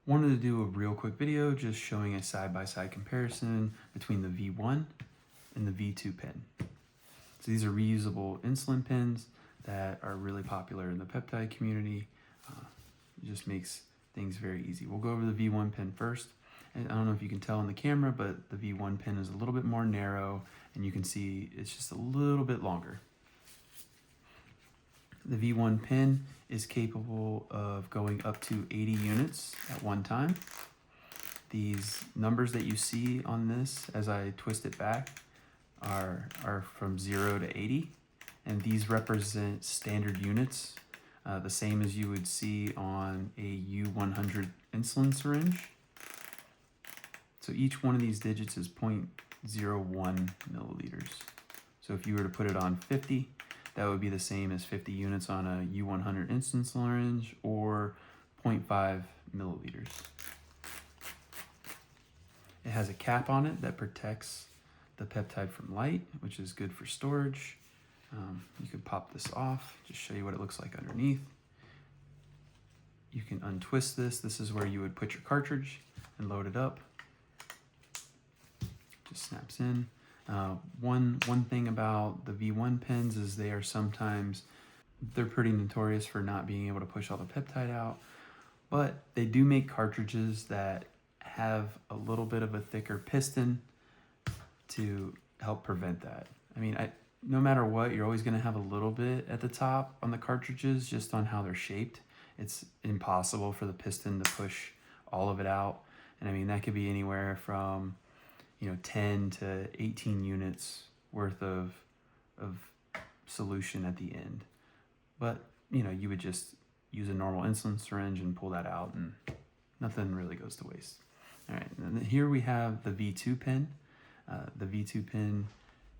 Wanted to do a real quick video just showing a side-by-side comparison between the V1 and the V2 pen. So these are reusable insulin pens that are really popular in the peptide community. It just makes things very easy. We'll go over the V1 pen first. And I don't know if you can tell on the camera, but the V1 pen is a little bit more narrow, and you can see it's just a little bit longer. The V1 pen is capable of going up to 80 units at one time. These numbers that you see on this as I twist it back are from 0 to 80, and these represent standard units, the same as you would see on a U100 insulin syringe. So each one of these digits is 0.01 milliliters. So if you were to put it on 50, that would be the same as 50 units on a U100 insulin syringe, or 0.5 milliliters. It has a cap on it that protects the peptide from light, which is good for storage. You could pop this off, just show you what it looks like underneath. You can untwist this. This is where you would put your cartridge and load it up. Just snaps in. One thing about the V1 pens is they're pretty notorious for not being able to push all the peptide out, but they do make cartridges that have a little bit of a thicker piston to help prevent that. I mean, no matter what, you're always going to have a little bit at the top on the cartridges just on how they're shaped. It's impossible for the piston to push all of it out. And I mean, that could be anywhere from 10 to 18 units worth of solution at the end. But, you would just use a normal insulin syringe and pull that out, and nothing really goes to waste. All right, and then here we have the V2 pen. The V2 pen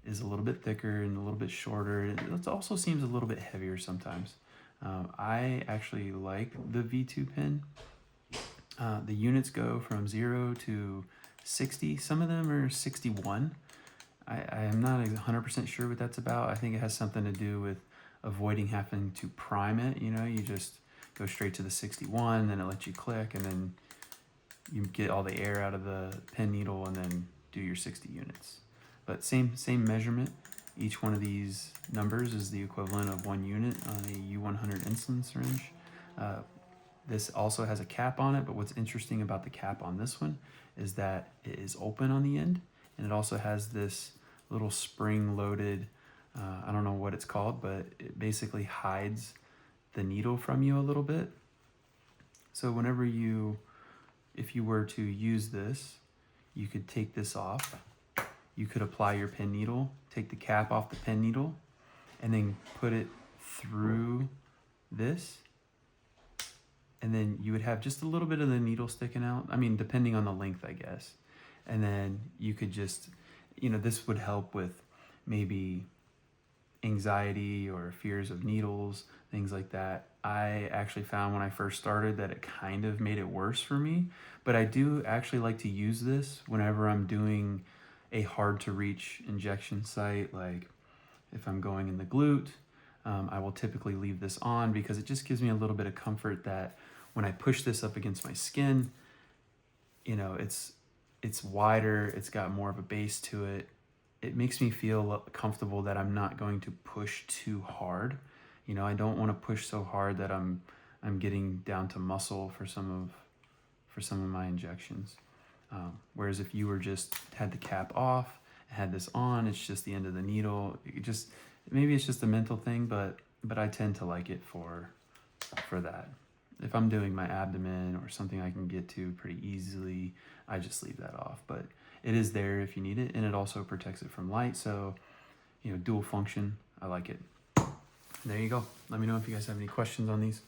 is a little bit thicker and a little bit shorter. It also seems a little bit heavier sometimes. I actually like the V2 pen. The units go from 0 to 60. Some of them are 61. I am not 100% sure what that's about. I think it has something to do with avoiding having to prime it. You just go straight to the 61, then it lets you click, and then you get all the air out of the pen needle and then do your 60 units. But same measurement. Each one of these numbers is the equivalent of 1 unit on a U100 insulin syringe. This also has a cap on it, but what's interesting about the cap on this one is that it is open on the end, and it also has this little spring-loaded, I don't know what it's called, but it basically hides the needle from you a little bit. So if you were to use this, you could take this off. You could apply your pen needle, take the cap off the pen needle, and then put it through this. And then you would have just a little bit of the needle sticking out. I mean, depending on the length, I guess. And then you could just, this would help with maybe anxiety or fears of needles, things like that. I actually found when I first started that it kind of made it worse for me. But I do actually like to use this whenever I'm doing a hard to reach injection site. Like if I'm going in the glute, I will typically leave this on because it just gives me a little bit of comfort that when I push this up against my skin, it's wider, it's got more of a base to it. It makes me feel comfortable that I'm not going to push too hard. I don't want to push so hard that I'm getting down to muscle for some of my injections. Whereas if you had the cap off, had this on, it's just the end of the needle. Maybe it's just a mental thing, but I tend to like it for that. If I'm doing my abdomen or something I can get to pretty easily, I just leave that off. But it is there if you need it, and it also protects it from light. So, dual function, I like it. There you go. Let me know if you guys have any questions on these.